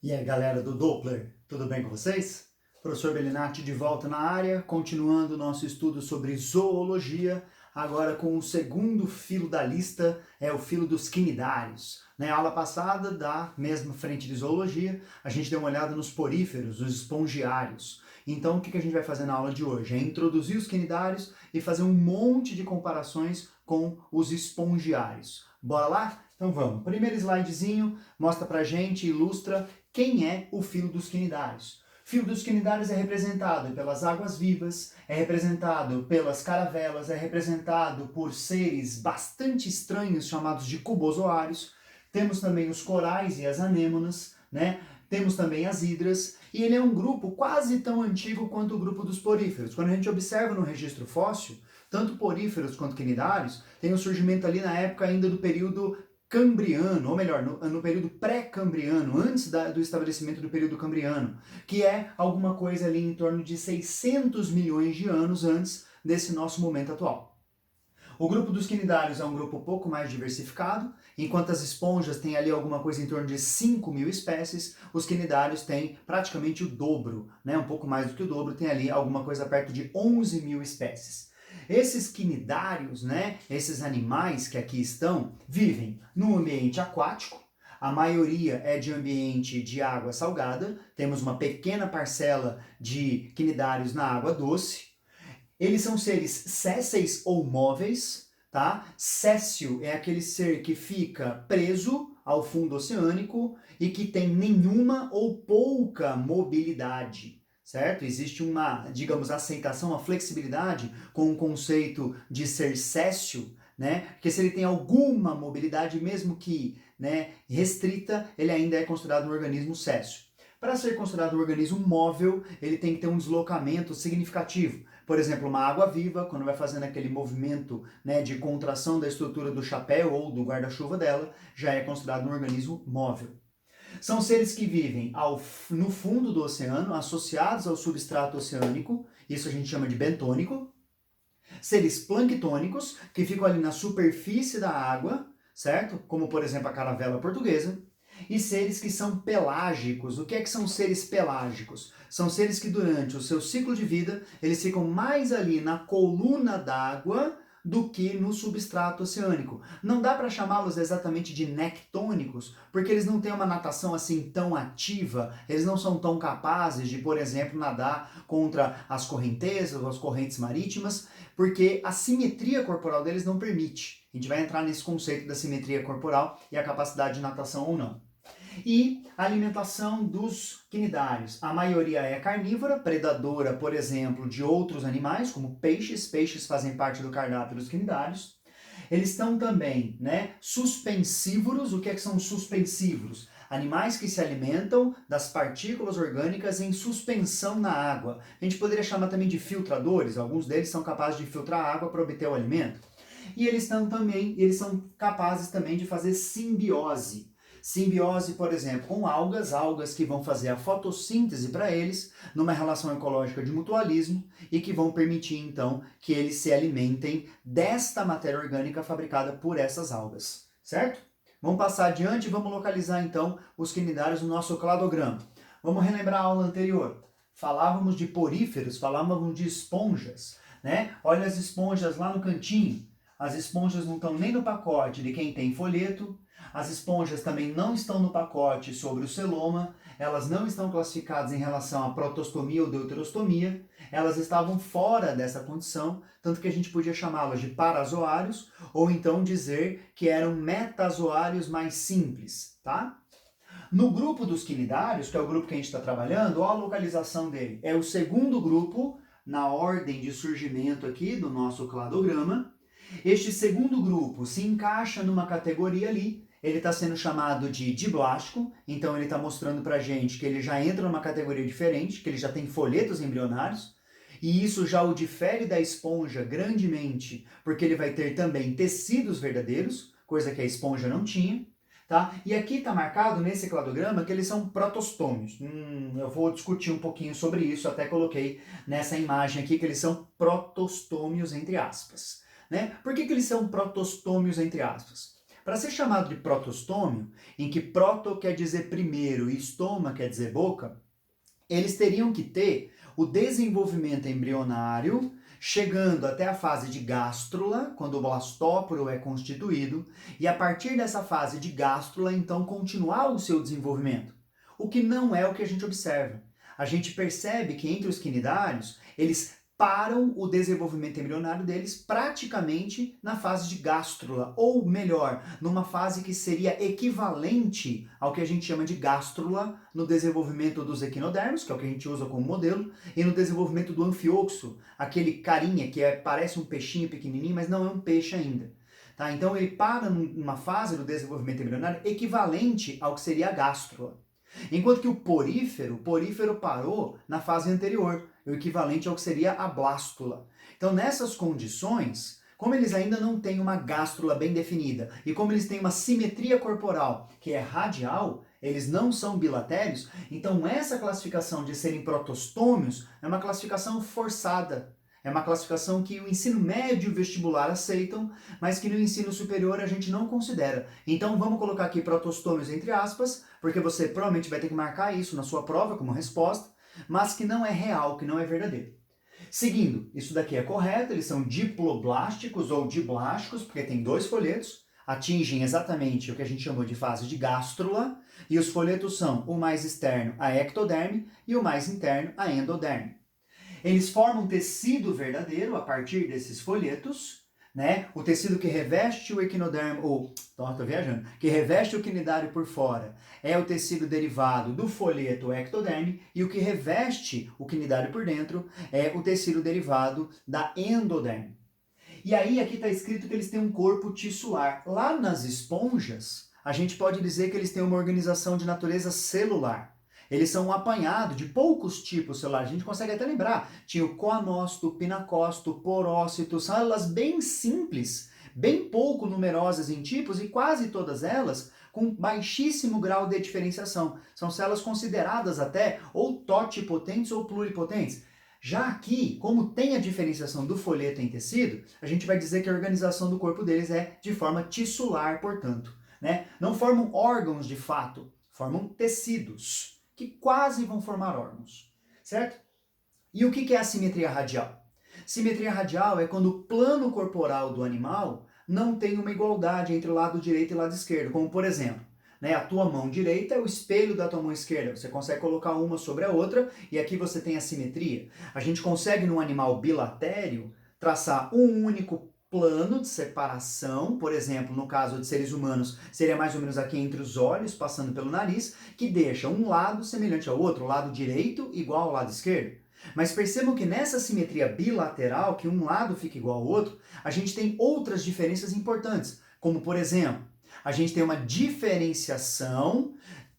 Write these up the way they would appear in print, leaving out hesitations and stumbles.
E aí, galera do Doppler, tudo bem com vocês? Professor Bellinati de volta na área, continuando o nosso estudo sobre zoologia, agora com o segundo filo da lista, é o filo dos quinidários. Na aula passada, da mesma frente de zoologia, a gente deu uma olhada nos poríferos, os espongiários. Então, o que a gente vai fazer na aula de hoje? É introduzir os quinidários e fazer um monte de comparações com os espongiários. Bora lá? Então vamos. Primeiro slidezinho mostra pra gente, ilustra quem é o filo dos quinidários. O filo dos quinidários é representado pelas águas-vivas, é representado pelas caravelas, é representado por seres bastante estranhos chamados de cubozoários. Temos também os corais e as anêmonas, né? Temos também as hidras, e ele é um grupo quase tão antigo quanto o grupo dos poríferos. Quando a gente observa no registro fóssil, tanto poríferos quanto quinidários têm o surgimento ali na época ainda do período Cambriano, ou melhor, no período pré-cambriano, antes do estabelecimento do período cambriano, que é alguma coisa ali em torno de 600 milhões de anos antes desse nosso momento atual. O grupo dos quinidários é um grupo um pouco mais diversificado, enquanto as esponjas têm ali alguma coisa em torno de 5.000 espécies, os quinidários têm praticamente o dobro, né? Um pouco mais do que o dobro, tem ali alguma coisa perto de 11.000 espécies. Esses quinidários, né, esses animais que aqui estão, vivem no ambiente aquático. A maioria é de ambiente de água salgada, temos uma pequena parcela de quinidários na água doce. Eles são seres sésseis ou móveis, tá? Séssil é aquele ser que fica preso ao fundo oceânico e que tem nenhuma ou pouca mobilidade, certo? Existe uma, digamos, aceitação, uma flexibilidade com o conceito de ser séssil, né? Porque se ele tem alguma mobilidade, mesmo que, né, restrita, ele ainda é considerado um organismo séssil. Para ser considerado um organismo móvel, ele tem que ter um deslocamento significativo. Por exemplo, uma água-viva, quando vai fazendo aquele movimento, né, de contração da estrutura do chapéu ou do guarda-chuva dela, já é considerado um organismo móvel. São seres que vivem no fundo do oceano, associados ao substrato oceânico, isso a gente chama de bentônico. Seres planctônicos, que ficam ali na superfície da água, certo? Como, por exemplo, a caravela portuguesa. E seres que são pelágicos. O que é que são seres pelágicos? São seres que durante o seu ciclo de vida, eles ficam mais ali na coluna d'água do que no substrato oceânico. Não dá para chamá-los exatamente de nectônicos, porque eles não têm uma natação assim tão ativa, eles não são tão capazes de, por exemplo, nadar contra as correntezas ou as correntes marítimas, porque a simetria corporal deles não permite. A gente vai entrar nesse conceito da simetria corporal e a capacidade de natação ou não. E a alimentação dos quinidários. A maioria é carnívora, predadora, por exemplo, de outros animais, como peixes. Peixes fazem parte do cardápio dos quinidários. Eles estão também, né, suspensívoros. O que é que são suspensívoros? Animais que se alimentam das partículas orgânicas em suspensão na água. A gente poderia chamar também de filtradores. Alguns deles são capazes de filtrar a água para obter o alimento. E eles são capazes também de fazer simbiose. Simbiose, por exemplo, com algas que vão fazer a fotossíntese para eles, numa relação ecológica de mutualismo, e que vão permitir, então, que eles se alimentem desta matéria orgânica fabricada por essas algas, certo? Vamos passar adiante e vamos localizar, então, os quinidários no nosso cladograma. Vamos relembrar a aula anterior. Falávamos de poríferos, falávamos de esponjas, né? Olha as esponjas lá no cantinho. As esponjas não estão nem no pacote de quem tem folheto, as esponjas também não estão no pacote sobre o celoma, elas não estão classificadas em relação à protostomia ou deuterostomia, elas estavam fora dessa condição, tanto que a gente podia chamá-las de parazoários, ou então dizer que eram metazoários mais simples, tá? No grupo dos quinidários, que é o grupo que a gente está trabalhando, olha a localização dele. É o segundo grupo na ordem de surgimento aqui do nosso cladograma. Este segundo grupo se encaixa numa categoria ali, ele está sendo chamado de diblástico, então ele está mostrando para a gente que ele já entra numa categoria diferente, que ele já tem folhetos embrionários, e isso já o difere da esponja grandemente, porque ele vai ter também tecidos verdadeiros, coisa que a esponja não tinha. Tá? E aqui está marcado nesse cladograma que eles são protostômios. Eu vou discutir um pouquinho sobre isso, até coloquei nessa imagem aqui que eles são protostômios entre aspas. Né? Por que eles são protostômios entre aspas? Para ser chamado de protostômio, em que proto quer dizer primeiro e stoma quer dizer boca, eles teriam que ter o desenvolvimento embrionário, chegando até a fase de gástrula, quando o blastóporo é constituído, e a partir dessa fase de gástrula, então, continuar o seu desenvolvimento. O que não é o que a gente observa. A gente percebe que entre os quinidários, eles param o desenvolvimento embrionário deles praticamente na fase de gástrula, ou melhor, numa fase que seria equivalente ao que a gente chama de gástrula no desenvolvimento dos equinodermos, que é o que a gente usa como modelo, e no desenvolvimento do anfioxo, aquele carinha que parece um peixinho pequenininho, mas não é um peixe ainda. Tá? Então ele para numa fase do desenvolvimento embrionário equivalente ao que seria a gástrula. Enquanto que o porífero parou na fase anterior, o equivalente ao que seria a blástula. Então, nessas condições, como eles ainda não têm uma gástrula bem definida e como eles têm uma simetria corporal que é radial, eles não são bilatérios, então essa classificação de serem protostômios é uma classificação forçada. É uma classificação que o ensino médio e o vestibular aceitam, mas que no ensino superior a gente não considera. Então vamos colocar aqui protostômios entre aspas, porque você provavelmente vai ter que marcar isso na sua prova como resposta, mas que não é real, que não é verdadeiro. Seguindo, isso daqui é correto, eles são diploblásticos ou diblásticos, porque tem dois folhetos, atingem exatamente o que a gente chamou de fase de gástrula, e os folhetos são o mais externo, a ectoderme, e o mais interno, a endoderme. Eles formam tecido verdadeiro a partir desses folhetos, né? O tecido que reveste o equinoderme, que reveste o quinidário por fora, é o tecido derivado do folheto ectoderme, e o que reveste o quinidário por dentro é o tecido derivado da endoderme. E aí aqui está escrito que eles têm um corpo tissular. Lá nas esponjas, a gente pode dizer que eles têm uma organização de natureza celular. Eles são um apanhado de poucos tipos celulares. A gente consegue até lembrar. Tinha o coanócito, pinacócito, porócito, células bem simples, bem pouco numerosas em tipos e quase todas elas com baixíssimo grau de diferenciação. São células consideradas até ou totipotentes ou pluripotentes. Já aqui, como tem a diferenciação do folheto em tecido, a gente vai dizer que a organização do corpo deles é de forma tissular, portanto. Né? Não formam órgãos de fato, formam tecidos que quase vão formar órgãos, certo? E o que é a simetria radial? Simetria radial é quando o plano corporal do animal não tem uma igualdade entre o lado direito e o lado esquerdo, como por exemplo, né, a tua mão direita é o espelho da tua mão esquerda, você consegue colocar uma sobre a outra e aqui você tem a simetria. A gente consegue num animal bilatério traçar um único plano de separação, por exemplo, no caso de seres humanos, seria mais ou menos aqui entre os olhos, passando pelo nariz, que deixa um lado semelhante ao outro, o lado direito igual ao lado esquerdo. Mas percebam que nessa simetria bilateral, que um lado fica igual ao outro, a gente tem outras diferenças importantes, como por exemplo, a gente tem uma diferenciação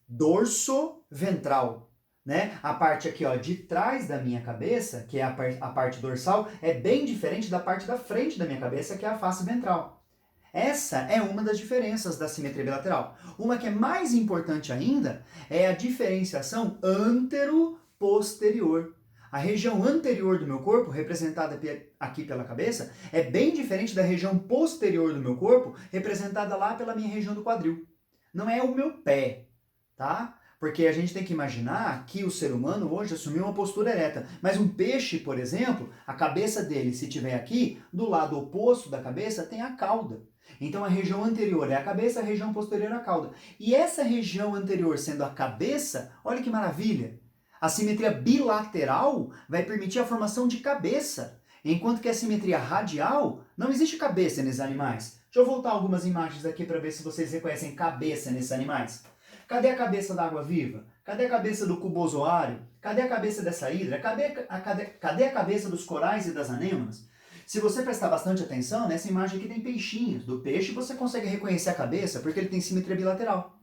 dorso-ventral. Né? A parte aqui ó, de trás da minha cabeça, que é a parte dorsal, é bem diferente da parte da frente da minha cabeça, que é a face ventral. Essa é uma das diferenças da simetria bilateral. Uma que é mais importante ainda é a diferenciação antero-posterior. A região anterior do meu corpo, representada aqui pela cabeça, é bem diferente da região posterior do meu corpo, representada lá pela minha região do quadril. Não é o meu pé, tá? Porque a gente tem que imaginar que o ser humano hoje assumiu uma postura ereta. Mas um peixe, por exemplo, a cabeça dele, se tiver aqui, do lado oposto da cabeça tem a cauda. Então a região anterior é a cabeça, a região posterior é a cauda. E essa região anterior sendo a cabeça, olha que maravilha! A simetria bilateral vai permitir a formação de cabeça, enquanto que a simetria radial, não existe cabeça nesses animais. Deixa eu voltar algumas imagens aqui para ver se vocês reconhecem cabeça nesses animais. Cadê a cabeça da água-viva? Cadê a cabeça do cubozoário? Cadê a cabeça dessa hidra? Cadê a cabeça dos corais e das anêmonas? Se você prestar bastante atenção, nessa imagem aqui tem peixinhos. Do peixe você consegue reconhecer a cabeça porque ele tem simetria bilateral.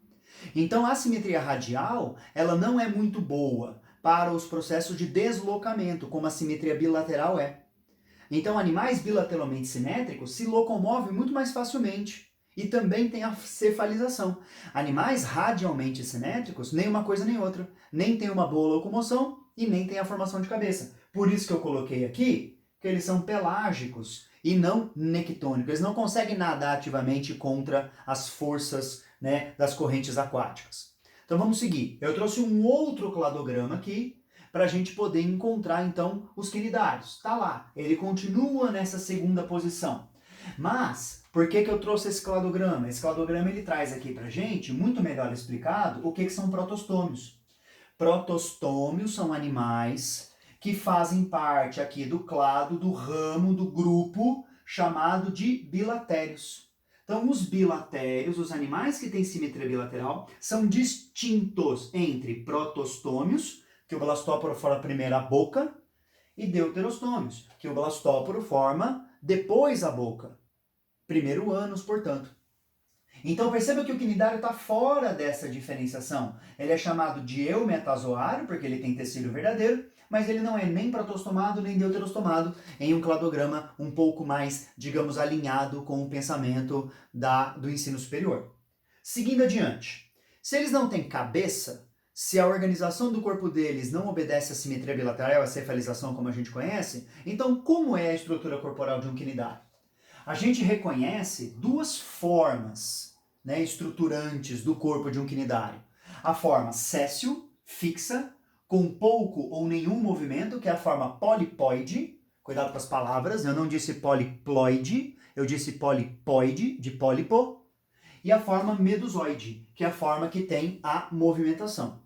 Então a simetria radial, ela não é muito boa para os processos de deslocamento, como a simetria bilateral é. Então animais bilateralmente simétricos se locomovem muito mais facilmente. E também tem a cefalização. Animais radialmente simétricos, nem uma coisa nem outra. Nem tem uma boa locomoção e nem tem a formação de cabeça. Por isso que eu coloquei aqui que eles são pelágicos e não nectônico. Eles não conseguem nadar ativamente contra as forças, né, das correntes aquáticas. Então vamos seguir. Eu trouxe um outro cladograma aqui para a gente poder encontrar então os quinidários. Está lá, ele continua nessa segunda posição. Mas, por que eu trouxe esse cladograma? Esse cladograma ele traz aqui para a gente, muito melhor explicado, o que são protostômios. Protostômios são animais que fazem parte aqui do clado, do ramo, do grupo chamado de bilatérios. Então, os bilatérios, os animais que têm simetria bilateral, são distintos entre protostômios, que o blastóporo forma primeiro a boca, e deuterostômios, que o blastóporo forma depois a boca. Primeiro ânus, portanto. Então perceba que o quinidário está fora dessa diferenciação. Ele é chamado de eumetazoário, porque ele tem tecido verdadeiro, mas ele não é nem protostomado nem deuterostomado, em um cladograma um pouco mais, digamos, alinhado com o pensamento do ensino superior. Seguindo adiante, se eles não têm cabeça, se a organização do corpo deles não obedece à simetria bilateral, à cefalização como a gente conhece, então como é a estrutura corporal de um quinidário? A gente reconhece duas formas, né, estruturantes do corpo de um quinidário. A forma sessile, fixa, com pouco ou nenhum movimento, que é a forma polipoide. Cuidado com as palavras, eu não disse poliploide, eu disse polipoide, de pólipo. E a forma medusoide, que é a forma que tem a movimentação.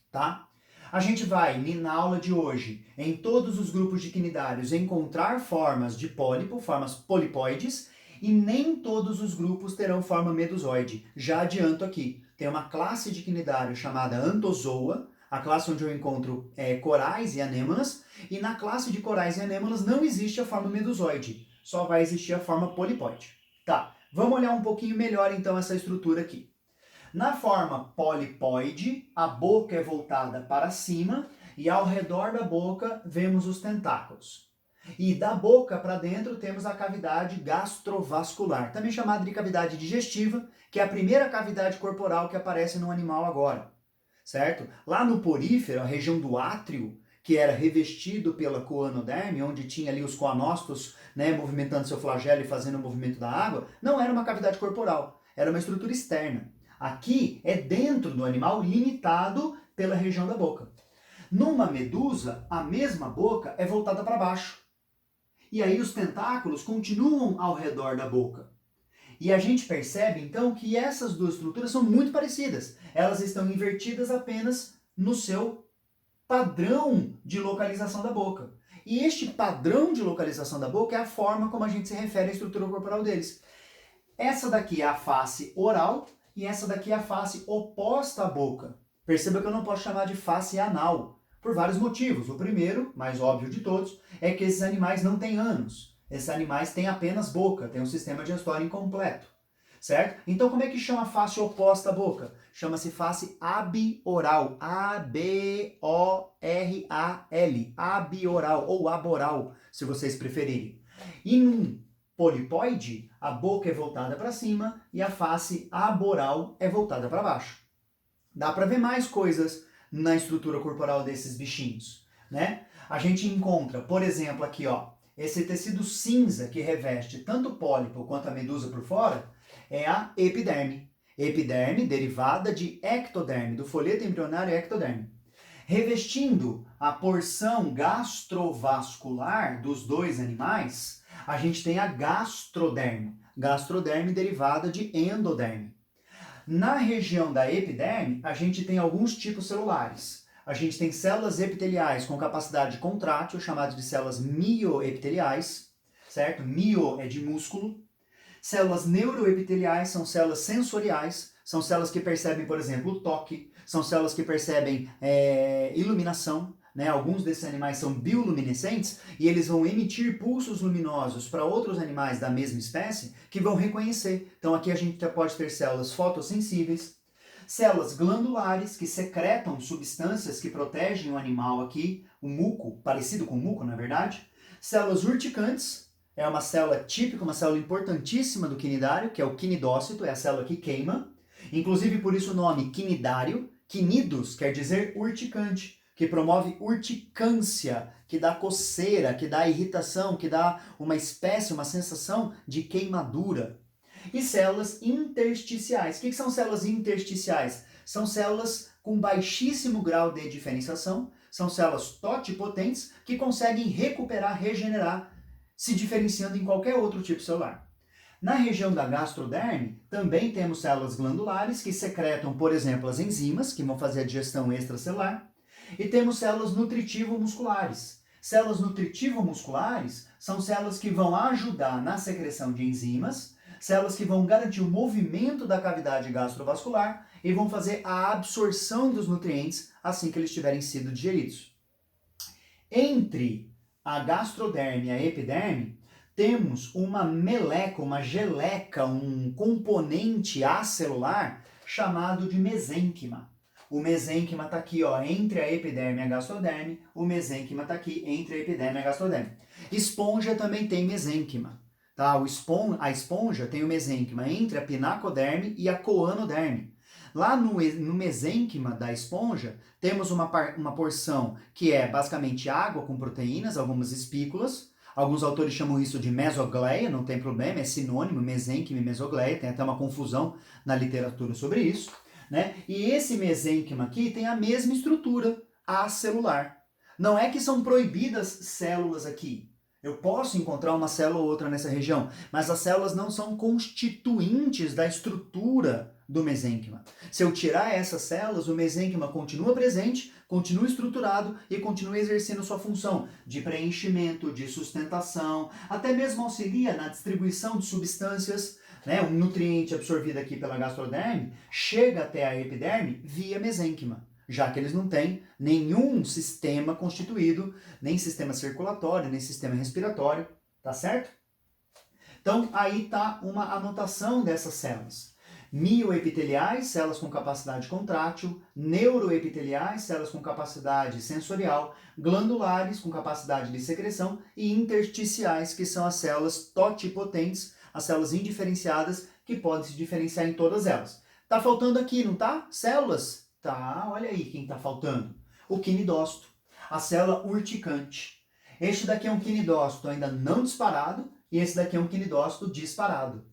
Tá? A gente vai, na aula de hoje, em todos os grupos de quinidários, encontrar formas de pólipo, formas polipoides, e nem todos os grupos terão forma medusoide. Já adianto aqui, tem uma classe de quinidário chamada Anthozoa, a classe onde eu encontro corais e anêmonas, e na classe de corais e anêmonas não existe a forma medusoide, só vai existir a forma polipoide. Tá, vamos olhar um pouquinho melhor então essa estrutura aqui. Na forma polipoide, a boca é voltada para cima e ao redor da boca vemos os tentáculos. E da boca para dentro temos a cavidade gastrovascular, também chamada de cavidade digestiva, que é a primeira cavidade corporal que aparece no animal agora, certo? Lá no porífero, a região do átrio, que era revestido pela coanoderme, onde tinha ali os coanócitos, né, movimentando seu flagelo e fazendo o movimento da água, não era uma cavidade corporal, era uma estrutura externa. Aqui é dentro do animal, limitado pela região da boca. Numa medusa, a mesma boca é voltada para baixo. E aí os tentáculos continuam ao redor da boca. E a gente percebe, então, que essas duas estruturas são muito parecidas. Elas estão invertidas apenas no seu padrão de localização da boca. E este padrão de localização da boca é a forma como a gente se refere à estrutura corporal deles. Essa daqui é a face oral, e essa daqui é a face oposta à boca. Perceba que eu não posso chamar de face anal, por vários motivos. O primeiro, mais óbvio de todos, é que esses animais não têm ânus. Esses animais têm apenas boca, têm um sistema digestório incompleto, certo? Então como é que chama a face oposta à boca? Chama-se face abioral, A-B-O-R-A-L, abioral ou aboral, se vocês preferirem. E num polipoide, a boca é voltada para cima e a face aboral é voltada para baixo. Dá para ver mais coisas na estrutura corporal desses bichinhos, né? A gente encontra, por exemplo, aqui, ó, esse tecido cinza que reveste tanto o pólipo quanto a medusa por fora é a epiderme. Epiderme derivada de ectoderme, do folheto embrionário ectoderme. Revestindo a porção gastrovascular dos dois animais, a gente tem a gastroderme. Gastroderme derivada de endoderme. Na região da epiderme, a gente tem alguns tipos celulares. A gente tem células epiteliais com capacidade contrátil, chamadas de células mioepiteliais, certo? Mio é de músculo. Células neuroepiteliais são células sensoriais, são células que percebem, por exemplo, o toque, são células que percebem iluminação, né? Alguns desses animais são bioluminescentes e eles vão emitir pulsos luminosos para outros animais da mesma espécie que vão reconhecer. Então aqui a gente pode ter células fotossensíveis, células glandulares que secretam substâncias que protegem o animal aqui, o muco, parecido com o muco na verdade, células urticantes, é uma célula típica, uma célula importantíssima do quinidário, que é o quinidócito, é a célula que queima, inclusive por isso o nome quinidário, quinidos quer dizer urticante, que promove urticância, que dá coceira, que dá irritação, que dá uma espécie, uma sensação de queimadura. E células intersticiais. O que são células intersticiais? São células com baixíssimo grau de diferenciação, são células totipotentes que conseguem recuperar, regenerar, se diferenciando em qualquer outro tipo celular. Na região da gastroderme, também temos células glandulares que secretam, por exemplo, as enzimas, que vão fazer a digestão extracelular, e temos células nutritivo-musculares. Células nutritivo-musculares são células que vão ajudar na secreção de enzimas, células que vão garantir o movimento da cavidade gastrovascular e vão fazer a absorção dos nutrientes assim que eles tiverem sido digeridos. Entre a gastroderme e a epiderme, temos uma meleca, uma geleca, um componente acelular chamado de mesênquima. O mesênquima está aqui, ó, entre a epiderme e a gastroderme, o mesênquima está aqui entre a epiderme e a gastroderme. Esponja também tem mesênquima. Tá? A esponja tem o mesênquima entre a pinacoderme e a coanoderme. Lá no mesênquima da esponja, temos uma porção que é basicamente água com proteínas, algumas espículas. Alguns autores chamam isso de mesogleia, não tem problema, é sinônimo, mesênquima e mesogleia, tem até uma confusão na literatura sobre isso. Né? E esse mesênquima aqui tem a mesma estrutura acelular. Não é que são proibidas células aqui. Eu posso encontrar uma célula ou outra nessa região, mas as células não são constituintes da estrutura do mesênquima. Se eu tirar essas células, o mesênquima continua presente, continua estruturado e continua exercendo sua função de preenchimento, de sustentação, até mesmo auxilia na distribuição de substâncias, né? Um nutriente absorvido aqui pela gastroderme chega até a epiderme via mesênquima, já que eles não têm nenhum sistema constituído, nem sistema circulatório, nem sistema respiratório, tá certo? Então, aí tá uma anotação dessas células. Mioepiteliais, células com capacidade contrátil, neuroepiteliais, células com capacidade sensorial, glandulares, com capacidade de secreção, e intersticiais, que são as células totipotentes, as células indiferenciadas, que podem se diferenciar em todas elas. Tá faltando aqui, não tá? Células? Tá, olha aí quem tá faltando. O quinidócito, a célula urticante. Este daqui é um quinidócito ainda não disparado, e esse daqui é um quinidócito disparado.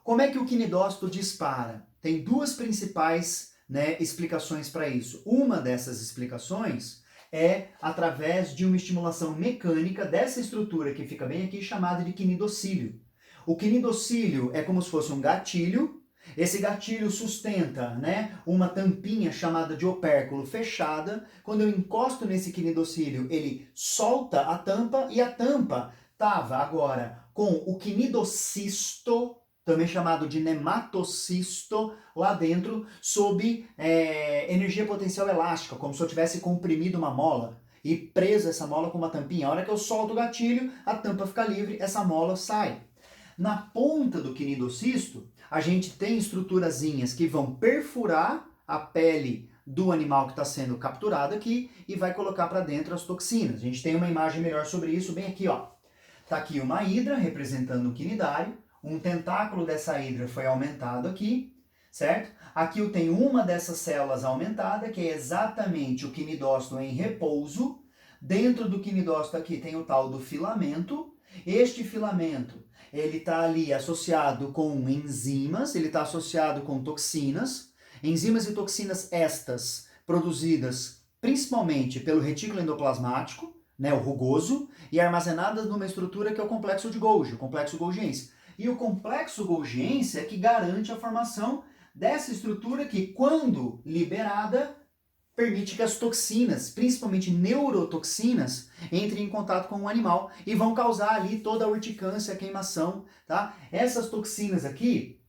Como é que o quinidócito dispara? Tem duas principais, né, explicações para isso. Uma dessas explicações é através de uma estimulação mecânica dessa estrutura que fica bem aqui, chamada de quinidocílio. O quinidocílio é como se fosse um gatilho. Esse gatilho sustenta, né, uma tampinha chamada de opérculo fechada. Quando eu encosto nesse quinidocílio, ele solta a tampa e a tampa estava agora com o quinidocisto, também chamado de nematocisto, lá dentro, sob energia potencial elástica, como se eu tivesse comprimido uma mola e preso essa mola com uma tampinha. A hora que eu solto o gatilho, a tampa fica livre, essa mola sai. Na ponta do quinidocisto, a gente tem estruturazinhas que vão perfurar a pele do animal que está sendo capturado aqui e vai colocar para dentro as toxinas. A gente tem uma imagem melhor sobre isso bem aqui, ó. Tá aqui uma hidra representando o quinidário. Um tentáculo dessa hidra foi aumentado aqui, certo? Aqui eu tenho uma dessas células aumentada, que é exatamente o quinidócito em repouso. Dentro do quinidócito aqui tem o tal do filamento. Este filamento, ele está ali associado com enzimas, ele está associado com toxinas. Enzimas e toxinas estas produzidas principalmente pelo retículo endoplasmático, né, o rugoso, e armazenadas numa estrutura que é o complexo de Golgi, o complexo golgiense. E o complexo golgiense é que garante a formação dessa estrutura que, quando liberada, permite que as toxinas, principalmente neurotoxinas, entrem em contato com o animal e vão causar ali toda a urticância, a queimação, tá? Essas toxinas aqui,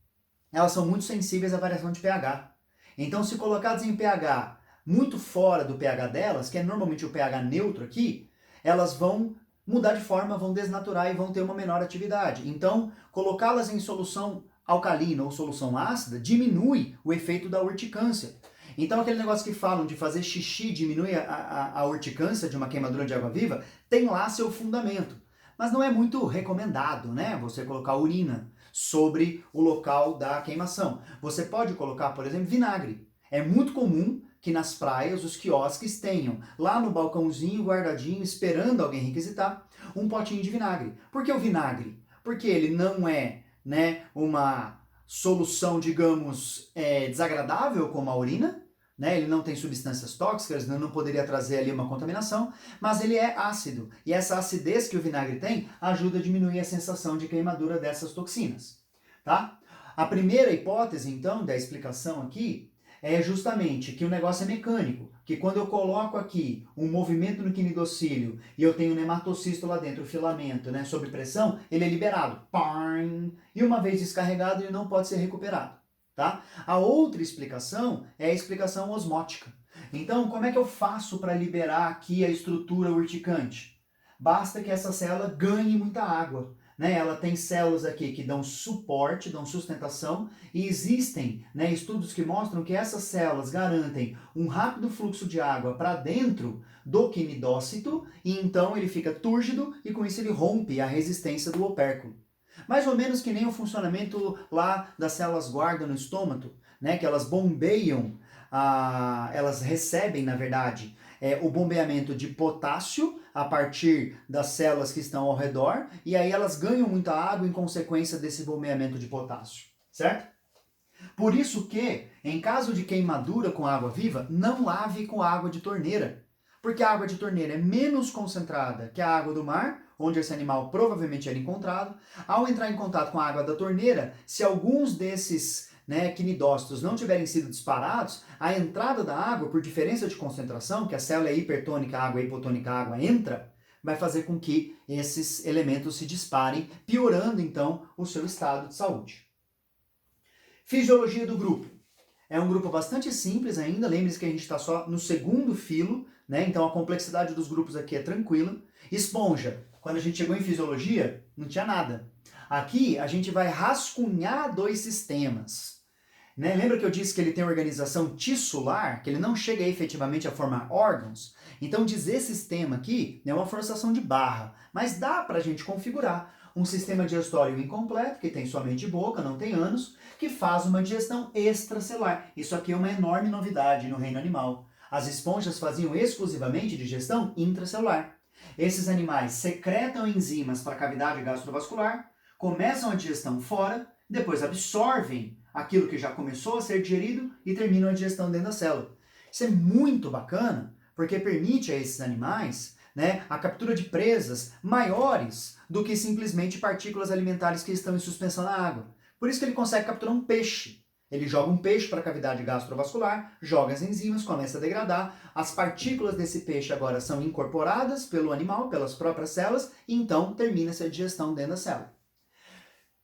elas são muito sensíveis à variação de pH. Então, se colocadas em pH muito fora do pH delas, que é normalmente o pH neutro aqui, elas vão mudar de forma, vão desnaturar e vão ter uma menor atividade. Então, colocá-las em solução alcalina ou solução ácida diminui o efeito da urticância. Então, aquele negócio que falam de fazer xixi diminui a urticância de uma queimadura de água viva, tem lá seu fundamento. Mas não é muito recomendado, né? Você colocar urina sobre o local da queimação. Você pode colocar, por exemplo, vinagre. É muito comum que nas praias os quiosques tenham lá no balcãozinho guardadinho, esperando alguém requisitar, um potinho de vinagre. Por que o vinagre? Porque ele não é, né, uma solução, digamos, desagradável como a urina, né? Ele não tem substâncias tóxicas, não poderia trazer ali uma contaminação, mas ele é ácido. E essa acidez que o vinagre tem ajuda a diminuir a sensação de queimadura dessas toxinas, tá? A primeira hipótese, então, da explicação aqui é justamente que o negócio é mecânico, que quando eu coloco aqui um movimento no quinidocílio e eu tenho um nematocisto lá dentro, o filamento, né, sob pressão, ele é liberado. E uma vez descarregado, ele não pode ser recuperado. Tá? A outra explicação é a explicação osmótica. Então, como é que eu faço para liberar aqui a estrutura urticante? Basta que essa célula ganhe muita água. Né? Ela tem células aqui que dão suporte, dão sustentação, e existem, né, estudos que mostram que essas células garantem um rápido fluxo de água para dentro do quinidócito, e então ele fica túrgido e com isso ele rompe a resistência do opérculo. Mais ou menos que nem o funcionamento lá das células guarda no estômago, né, que elas bombeiam, elas recebem, na verdade, o bombeamento de potássio a partir das células que estão ao redor, e aí elas ganham muita água em consequência desse bombeamento de potássio, certo? Por isso que, em caso de queimadura com água viva, não lave com água de torneira, porque a água de torneira é menos concentrada que a água do mar, onde esse animal provavelmente era encontrado. Ao entrar em contato com a água da torneira, se alguns desses, né, quinidócitos não tiverem sido disparados, a entrada da água, por diferença de concentração, que a célula é hipertônica, a água é hipotônica, a água entra, vai fazer com que esses elementos se disparem, piorando então o seu estado de saúde. Fisiologia do grupo. É um grupo bastante simples ainda, lembre-se que a gente está só no segundo filo, né? Então a complexidade dos grupos aqui é tranquila. Esponja, quando a gente chegou em fisiologia, não tinha nada. Aqui a gente vai rascunhar dois sistemas. Né? Lembra que eu disse que ele tem organização tissular, que ele não chega efetivamente a formar órgãos? Então dizer sistema aqui é uma forçação de barra, mas dá para a gente configurar um sistema digestório incompleto, que tem somente boca, não tem ânus, que faz uma digestão extracelular. Isso aqui é uma enorme novidade no reino animal. As esponjas faziam exclusivamente digestão intracelular. Esses animais secretam enzimas para a cavidade gastrovascular, começam a digestão fora, depois absorvem aquilo que já começou a ser digerido e terminam a digestão dentro da célula. Isso é muito bacana, porque permite a esses animais, né, a captura de presas maiores do que simplesmente partículas alimentares que estão em suspensão na água. Por isso que ele consegue capturar um peixe. Ele joga um peixe para a cavidade gastrovascular, joga as enzimas, começa a degradar. As partículas desse peixe agora são incorporadas pelo animal, pelas próprias células, e então termina-se a digestão dentro da célula.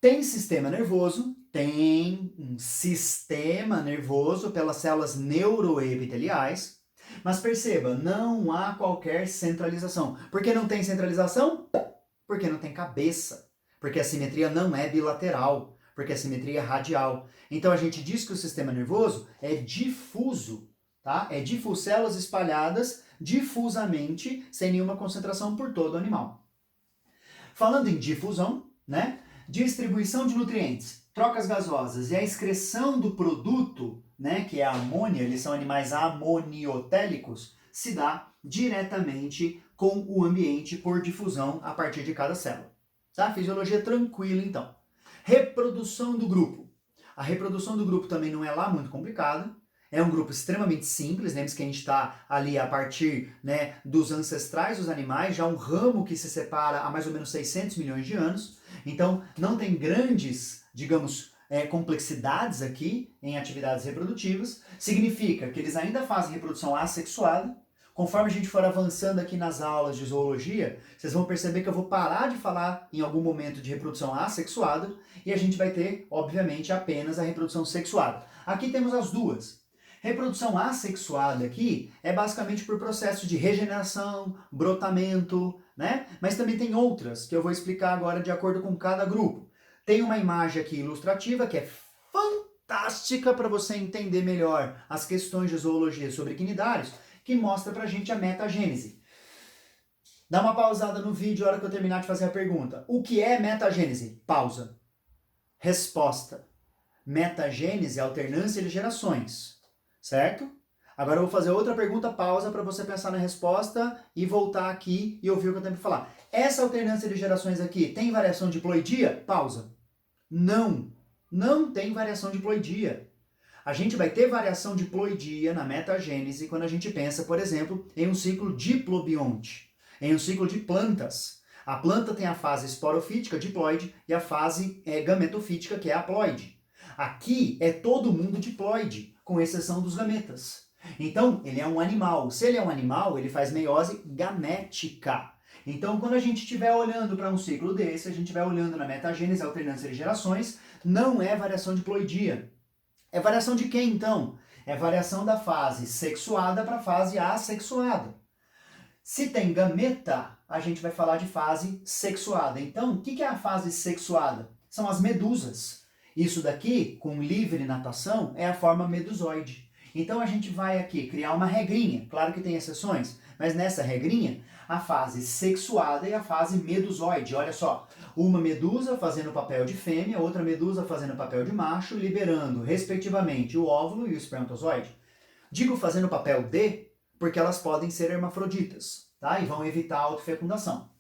Tem sistema nervoso, tem um sistema nervoso pelas células neuroepiteliais, mas perceba, não há qualquer centralização. Por que não tem centralização? Porque não tem cabeça, porque a simetria não é bilateral, porque a simetria é radial. Então a gente diz que o sistema nervoso é difuso, tá? É difuso, células espalhadas difusamente, sem nenhuma concentração por todo o animal. Falando em difusão, né? Distribuição de nutrientes, trocas gasosas e a excreção do produto, né, que é a amônia, eles são animais amoniotélicos, se dá diretamente com o ambiente por difusão a partir de cada célula. Tá? Fisiologia tranquila, então. Reprodução do grupo. A reprodução do grupo também não é lá muito complicada. É um grupo extremamente simples, lembre-se que a gente está ali a partir, né, dos ancestrais dos animais, já um ramo que se separa há mais ou menos 600 milhões de anos. Então, não tem grandes, digamos, complexidades aqui em atividades reprodutivas. Significa que eles ainda fazem reprodução assexuada. Conforme a gente for avançando aqui nas aulas de zoologia, vocês vão perceber que eu vou parar de falar em algum momento de reprodução assexuada e a gente vai ter, obviamente, apenas a reprodução sexuada. Aqui temos as duas. Reprodução assexuada aqui é basicamente por processo de regeneração, brotamento, né? Mas também tem outras que eu vou explicar agora de acordo com cada grupo. Tem uma imagem aqui ilustrativa que é fantástica para você entender melhor as questões de zoologia sobre quinidários, que mostra pra gente a metagênese. Dá uma pausada no vídeo na hora que eu terminar de fazer a pergunta. O que é metagênese? Pausa. Resposta. Metagênese é alternância de gerações, certo? Agora eu vou fazer outra pergunta, pausa, para você pensar na resposta e voltar aqui e ouvir o que eu tenho para falar. Essa alternância de gerações aqui tem variação de diploidia? Pausa. Não, não tem variação de diploidia. A gente vai ter variação de diploidia na metagênese quando a gente pensa, por exemplo, em um ciclo diplobionte, em um ciclo de plantas. A planta tem a fase esporofítica, diploide, e a fase gametofítica, que é haploide. Aqui é todo mundo diploide, com exceção dos gametas. Então, ele é um animal. Se ele é um animal, ele faz meiose gamética. Então, quando a gente estiver olhando para um ciclo desse, a gente estiver olhando na metagênese, alternância de gerações, não é variação de diploidia. É variação de quem, então? É variação da fase sexuada para a fase assexuada. Se tem gameta, a gente vai falar de fase sexuada. Então, o que é a fase sexuada? São as medusas. Isso daqui, com livre natação, é a forma medusoide. Então, a gente vai aqui criar uma regrinha. Claro que tem exceções, mas nessa regrinha, a fase sexuada e a fase medusoide. Olha só, uma medusa fazendo o papel de fêmea, outra medusa fazendo o papel de macho, liberando, respectivamente, o óvulo e o espermatozoide. Digo fazendo o papel de, porque elas podem ser hermafroditas, tá? E vão evitar a autofecundação.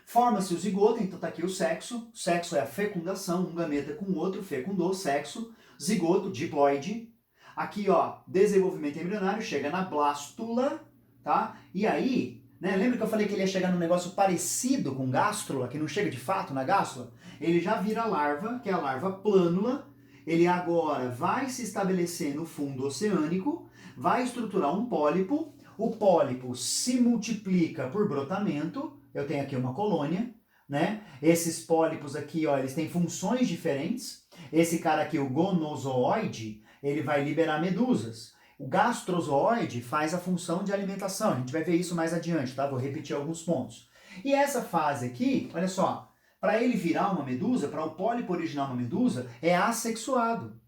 Forma-se o zigoto, então tá aqui o sexo. Sexo é a fecundação, um gameta com o outro fecundou, sexo. Zigoto, diploide. Aqui, ó, desenvolvimento embrionário, chega na blástula, tá? E aí, né, lembra que eu falei que ele ia chegar num negócio parecido com gástrula, que não chega de fato na gástrula? Ele já vira larva, que é a larva plânula. Ele agora vai se estabelecer no fundo oceânico, vai estruturar um pólipo. O pólipo se multiplica por brotamento. Eu tenho aqui uma colônia, né? Esses pólipos aqui, ó, eles têm funções diferentes. Esse cara aqui, o gonozoide, ele vai liberar medusas. O gastrozoide faz a função de alimentação. A gente vai ver isso mais adiante, tá? Vou repetir alguns pontos. E essa fase aqui, olha só, para ele virar uma medusa, para o pólipo originar uma medusa, é assexuado.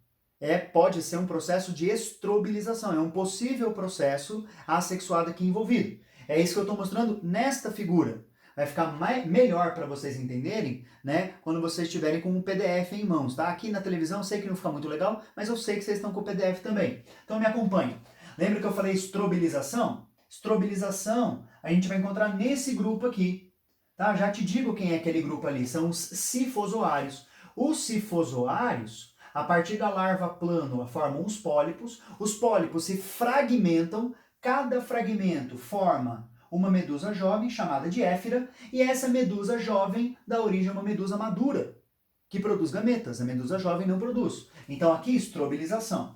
Pode ser um processo de estrobilização, é um possível processo assexuado aqui envolvido. É isso que eu estou mostrando nesta figura. Vai ficar melhor para vocês entenderem, né, quando vocês estiverem com um PDF em mãos, tá? Aqui na televisão eu sei que não fica muito legal, mas eu sei que vocês estão com o PDF também. Então me acompanhem. Lembra que eu falei estrobilização? Estrobilização a gente vai encontrar nesse grupo aqui, tá? Já te digo quem é aquele grupo ali, são os cifozoários. Os cifozoários, a partir da larva plânula, formam os pólipos se fragmentam, cada fragmento forma uma medusa jovem, chamada de éfira, e essa medusa jovem dá origem a uma medusa madura, que produz gametas. A medusa jovem não produz. Então aqui, estrobilização.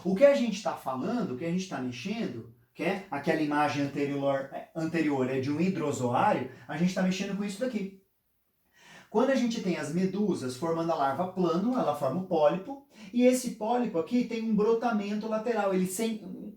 O que a gente está falando, o que a gente está mexendo, que é aquela imagem anterior é de um hidrozoário, a gente está mexendo com isso daqui. Quando a gente tem as medusas formando a larva plano, ela forma o pólipo, e esse pólipo aqui tem um brotamento lateral, ele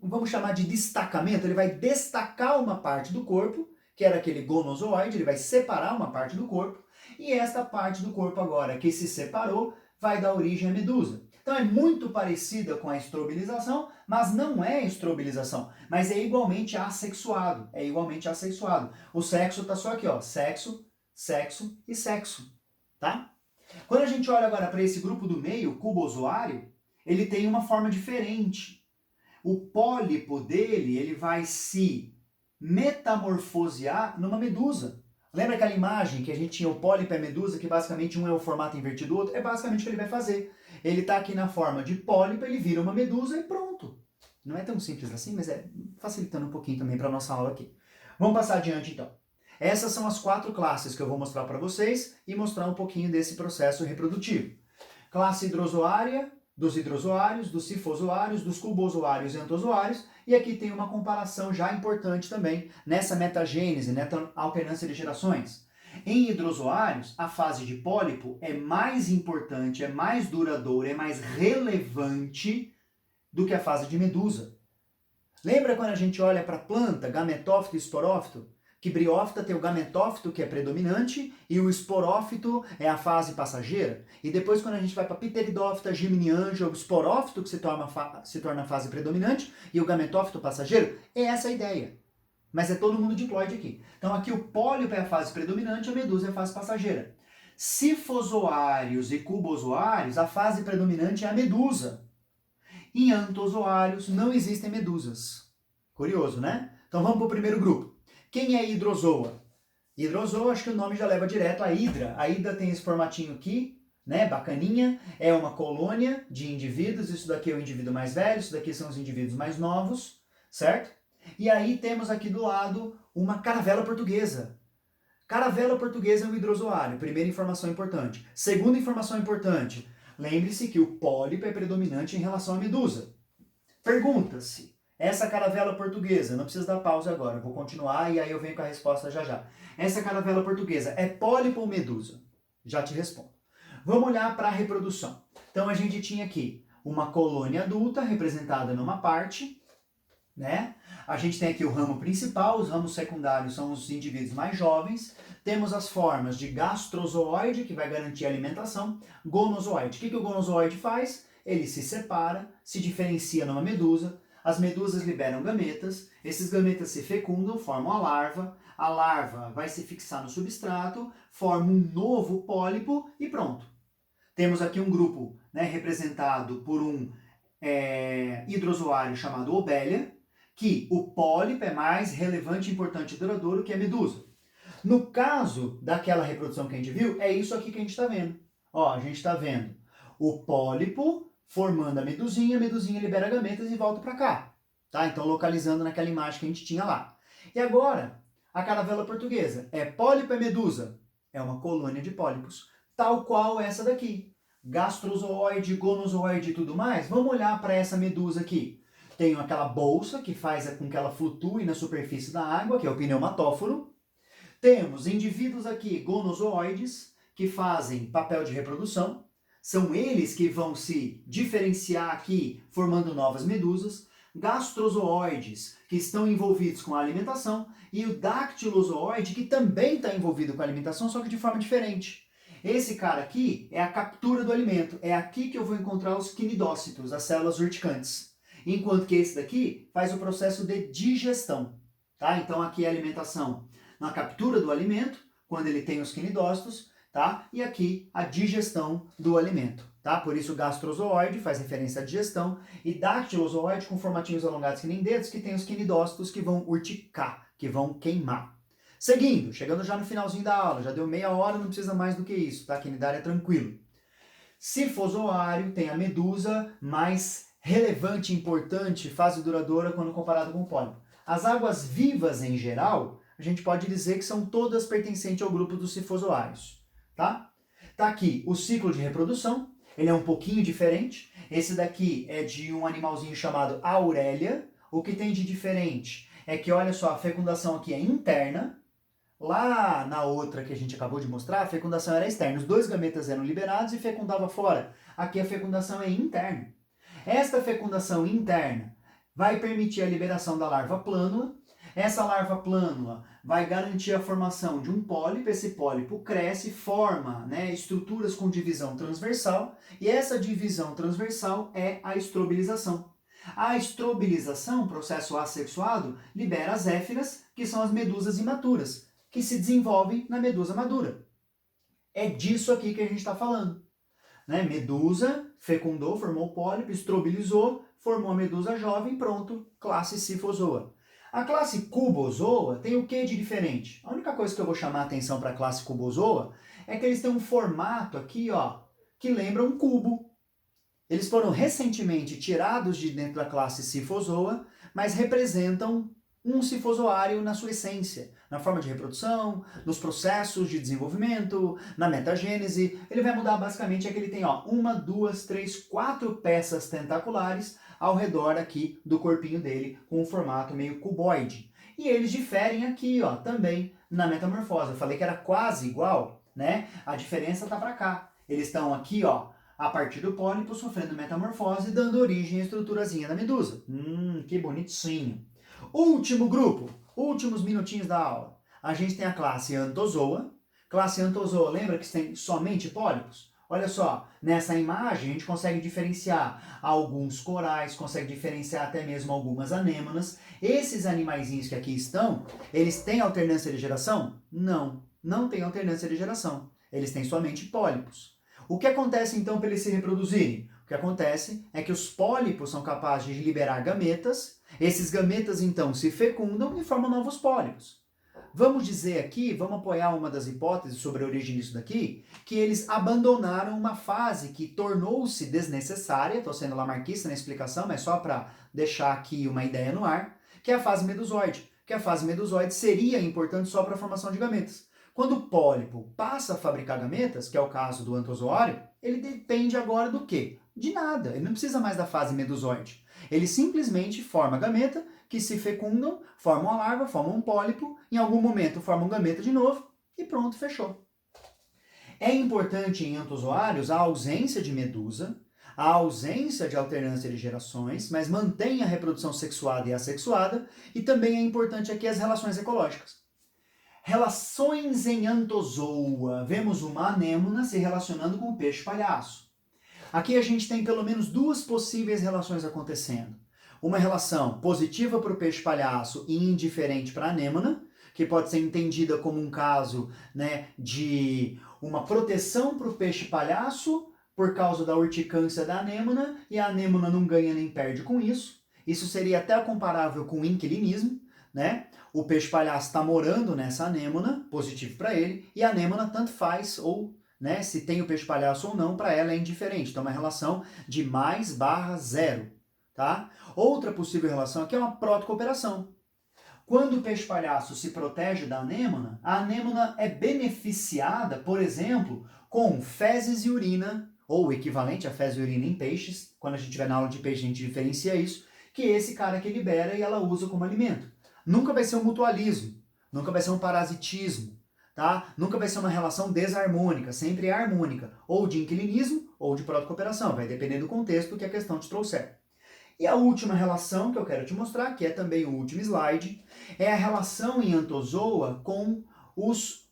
vamos chamar de destacamento, ele vai destacar uma parte do corpo, que era aquele gonozoide, ele vai separar uma parte do corpo, e esta parte do corpo agora que se separou vai dar origem à medusa. Então é muito parecida com a estrobilização, mas não é estrobilização, mas é igualmente assexuado, O sexo está só aqui, ó, sexo, sexo e sexo, tá? Quando a gente olha agora para esse grupo do meio, cubozoário, ele tem uma forma diferente. O pólipo dele, ele vai se metamorfosear numa medusa. Lembra aquela imagem que a gente tinha o pólipo e a medusa, que basicamente um é o formato invertido do outro? É basicamente o que ele vai fazer. Ele está aqui na forma de pólipo, ele vira uma medusa e pronto. Não é tão simples assim, mas é facilitando um pouquinho também para a nossa aula aqui. Vamos passar adiante então. Essas são as 4 classes que eu vou mostrar para vocês e mostrar um pouquinho desse processo reprodutivo. Classe hidrozoária, dos hidrozoários, dos cifozoários, dos cubozoários e antozoários, e aqui tem uma comparação já importante também nessa metagênese, nessa alternância de gerações. Em hidrozoários, a fase de pólipo é mais importante, é mais duradoura, é mais relevante do que a fase de medusa. Lembra quando a gente olha para a planta, gametófito e esporófito? Que briófita tem o gametófito, que é predominante, e o esporófito é a fase passageira. E depois, quando a gente vai para pteridófita, geminianja, o esporófito, que se torna a fase predominante, e o gametófito passageiro, é essa a ideia. Mas é todo mundo diploide aqui. Então aqui o pólipo é a fase predominante, a medusa é a fase passageira. Cifozoários e cubozoários, a fase predominante é a medusa. Em antozoários não existem medusas. Curioso, né? Então vamos para o primeiro grupo. Quem é hidrozoa? Hidrozoa, acho que o nome já leva direto a hidra. A hidra tem esse formatinho aqui, né? Bacaninha. É uma colônia de indivíduos. Isso daqui é o indivíduo mais velho, isso daqui são os indivíduos mais novos, certo? E aí temos aqui do lado uma caravela portuguesa. Caravela portuguesa é um hidrozoário. Primeira informação importante. Segunda informação importante. Lembre-se que o pólipo é predominante em relação à medusa. Pergunta-se, essa caravela portuguesa, não precisa dar pausa agora, vou continuar e aí eu venho com a resposta já já. Essa caravela portuguesa é pólipo ou medusa? Já te respondo. Vamos olhar para a reprodução. Então a gente tinha aqui uma colônia adulta representada numa parte, né? A gente tem aqui o ramo principal, os ramos secundários são os indivíduos mais jovens. Temos as formas de gastrozoide, que vai garantir a alimentação, gonozoide. O que o gonozoide faz? Ele se separa, se diferencia numa medusa, as medusas liberam gametas, esses gametas se fecundam, formam a larva vai se fixar no substrato, forma um novo pólipo e pronto. Temos aqui um grupo, né, representado por um hidrozoário chamado Obelia, que o pólipo é mais relevante, importante e duradouro que a medusa. No caso daquela reprodução que a gente viu, é isso aqui que a gente está vendo. Ó, a gente está vendo o pólipo formando a medusinha libera gametas e volta para cá. Tá? Então, localizando naquela imagem que a gente tinha lá. E agora, a caravela portuguesa. É pólipo, é medusa? É uma colônia de pólipos, tal qual essa daqui. Gastrozoide, gonozoide e tudo mais. Vamos olhar para essa medusa aqui. Tem aquela bolsa que faz com que ela flutue na superfície da água, que é o pneumatóforo. Temos indivíduos aqui, gonozoides, que fazem papel de reprodução. São eles que vão se diferenciar aqui, formando novas medusas. Gastrozoides, que estão envolvidos com a alimentação. E o dactilozoide, que também está envolvido com a alimentação, só que de forma diferente. Esse cara aqui é a captura do alimento. É aqui que eu vou encontrar os quinidócitos, as células urticantes. Enquanto que esse daqui faz o processo de digestão. Tá? Então aqui é a alimentação na captura do alimento, quando ele tem os quinidócitos, tá? E aqui a digestão do alimento, tá? Por isso gastrozoide faz referência à digestão e dactilozoide com formatinhos alongados que nem dedos, que tem os quinidócitos que vão urticar, que vão queimar. Seguindo, chegando já no finalzinho da aula, já deu meia hora, não precisa mais do que isso, tá? Quinidário é tranquilo. Sifozoário tem a medusa mais relevante, importante, fase duradoura quando comparado com o pólipo. As águas vivas em geral, a gente pode dizer que são todas pertencentes ao grupo dos sifozoários, tá? Tá aqui o ciclo de reprodução, ele é um pouquinho diferente. Esse daqui é de um animalzinho chamado Aurélia. O que tem de diferente é que, olha só, a fecundação aqui é interna. Lá na outra que a gente acabou de mostrar, a fecundação era externa. Os dois gametas eram liberados e fecundava fora. Aqui a fecundação é interna. Esta fecundação interna vai permitir a liberação da larva plânula. Essa larva plânula vai garantir a formação de um pólipo. Esse pólipo cresce, forma, né, estruturas com divisão transversal. E essa divisão transversal é a estrobilização. A estrobilização, processo assexuado, libera as éfiras, que são as medusas imaturas, que se desenvolvem na medusa madura. É disso aqui que a gente está falando. Né? Medusa fecundou, formou pólipo, estrobilizou, formou a medusa jovem, pronto, classe Sifozoa. A classe Cubozoa tem o que de diferente? A única coisa que eu vou chamar a atenção para a classe Cubozoa é que eles têm um formato aqui, ó, que lembra um cubo. Eles foram recentemente tirados de dentro da classe Sifozoa, mas representam um sifozoário na sua essência, na forma de reprodução, nos processos de desenvolvimento, na metagênese. Ele vai mudar basicamente é que ele tem, ó, 1, 2, 3, 4 peças tentaculares ao redor aqui do corpinho dele, com um formato meio cuboide. E eles diferem aqui, ó, também na metamorfose. Eu falei que era quase igual, né? A diferença tá para cá. Eles estão aqui, ó, a partir do pólipo, sofrendo metamorfose, dando origem à estruturazinha da medusa. Que bonitinho. Último grupo, últimos minutinhos da aula. A gente tem a classe Anthozoa. Classe Anthozoa, lembra que tem somente pólipos? Olha só, nessa imagem a gente consegue diferenciar alguns corais, consegue diferenciar até mesmo algumas anêmonas. Esses animaizinhos que aqui estão, eles têm alternância de geração? Não, não tem alternância de geração. Eles têm somente pólipos. O que acontece então para eles se reproduzirem? O O que acontece é que os pólipos são capazes de liberar gametas, esses gametas então se fecundam e formam novos pólipos. Vamos dizer aqui, vamos apoiar uma das hipóteses sobre a origem disso daqui, que eles abandonaram uma fase que tornou-se desnecessária, estou sendo lamarquista na explicação, mas só para deixar aqui uma ideia no ar, que é a fase medusoide, que a fase medusoide seria importante só para a formação de gametas. Quando o pólipo passa a fabricar gametas, que é o caso do antozoário, ele depende agora do quê? De nada, ele não precisa mais da fase medusoide. Ele simplesmente forma a gameta, que se fecundam, formam a larva, formam um pólipo, em algum momento formam gameta de novo e pronto, fechou. É importante em antozoários a ausência de medusa, a ausência de alternância de gerações, mas mantém a reprodução sexuada e assexuada, e também é importante aqui as relações ecológicas. Relações em antozoa. Vemos uma anêmona se relacionando com o peixe palhaço. Aqui a gente tem pelo menos duas possíveis relações acontecendo. Uma relação positiva para o peixe palhaço e indiferente para a anêmona, que pode ser entendida como um caso, né, de uma proteção para o peixe palhaço por causa da urticância da anêmona, e a anêmona não ganha nem perde com isso. Isso seria até comparável com o inquilinismo, né? O peixe palhaço está morando nessa anêmona, positivo para ele, e a anêmona tanto faz, ou né, se tem o peixe palhaço ou não, para ela é indiferente. Então é uma relação de mais/0. Tá? Outra possível relação aqui é uma protocooperação. Quando o peixe palhaço se protege da anêmona, a anêmona é beneficiada, por exemplo, com fezes e urina, ou equivalente a fezes e urina em peixes. Quando a gente tiver na aula de peixe, a gente diferencia isso, que é esse cara que libera e ela usa como alimento. Nunca vai ser um mutualismo, nunca vai ser um parasitismo, tá? Nunca vai ser uma relação desarmônica, sempre é harmônica, ou de inquilinismo ou de protocooperação, vai depender do contexto que a questão te trouxer. E a última relação que eu quero te mostrar, que é também o último slide, é a relação em antozoa com os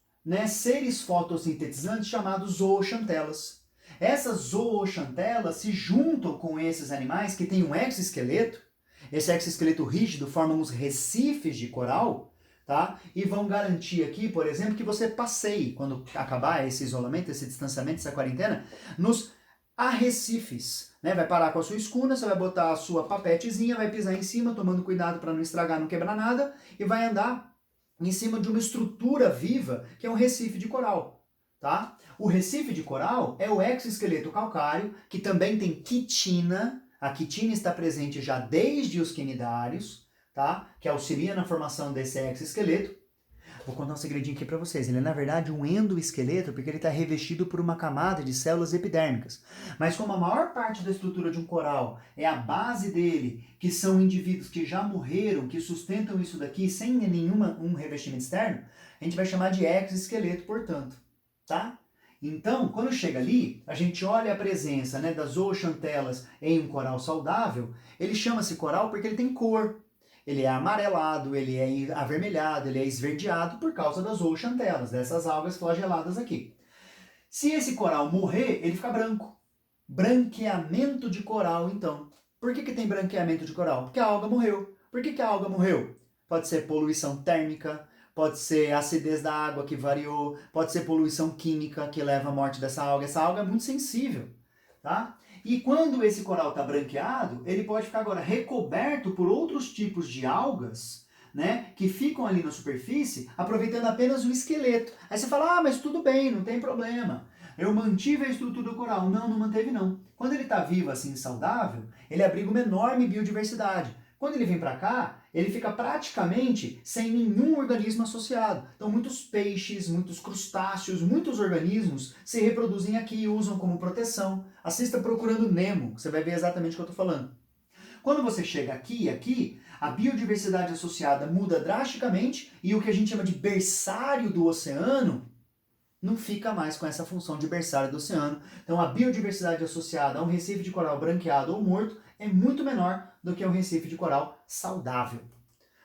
seres fotossintetizantes chamados zooxantelas. Essas zooxantelas se juntam com esses animais que têm um exoesqueleto. Esse exoesqueleto rígido forma uns recifes de coral, tá? E vão garantir aqui, por exemplo, que você passeie, quando acabar esse isolamento, esse distanciamento, essa quarentena, nos arrecifes, né? Vai parar com a sua escuna, você vai botar a sua papetezinha, vai pisar em cima, tomando cuidado para não estragar, não quebrar nada, e vai andar em cima de uma estrutura viva, que é um recife de coral, tá? O recife de coral é o exoesqueleto calcário, que também tem quitina. A quitina está presente já desde os quinidários, tá? Que auxilia na formação desse exoesqueleto. Vou contar um segredinho aqui para vocês. Ele é, na verdade, um endoesqueleto porque ele está revestido por uma camada de células epidérmicas. Mas como a maior parte da estrutura de um coral é a base dele, que são indivíduos que já morreram, que sustentam isso daqui sem nenhum revestimento externo, a gente vai chamar de exoesqueleto, portanto. Tá? Então, quando chega ali, a gente olha a presença, né, das zooxantelas em um coral saudável. Ele chama-se coral porque ele tem cor. Ele é amarelado, ele é avermelhado, ele é esverdeado por causa das zooxantelas, dessas algas flageladas aqui. Se esse coral morrer, ele fica branco. Branqueamento de coral, então. Por que tem branqueamento de coral? Porque a alga morreu. Por que a alga morreu? Pode ser poluição térmica, pode ser acidez da água que variou, pode ser poluição química que leva à morte dessa alga. Essa alga é muito sensível, tá? E quando esse coral está branqueado, ele pode ficar agora recoberto por outros tipos de algas, né, que ficam ali na superfície, aproveitando apenas o esqueleto. Aí você fala, mas tudo bem, não tem problema. Eu mantive a estrutura do coral. Não, não manteve não. Quando ele está vivo assim, saudável, ele abriga uma enorme biodiversidade. Quando ele vem para cá, ele fica praticamente sem nenhum organismo associado. Então muitos peixes, muitos crustáceos, muitos organismos se reproduzem aqui e usam como proteção. Assista Procurando Nemo, você vai ver exatamente o que eu estou falando. Quando você chega aqui e aqui, a biodiversidade associada muda drasticamente e o que a gente chama de berçário do oceano não fica mais com essa função de berçário do oceano. Então a biodiversidade associada a um recife de coral branqueado ou morto é muito menor do que um recife de coral saudável.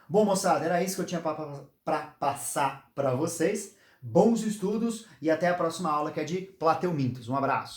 Bom, moçada, era isso que eu tinha para passar para vocês. Bons estudos e até a próxima aula, que é de plateumintos. Um abraço!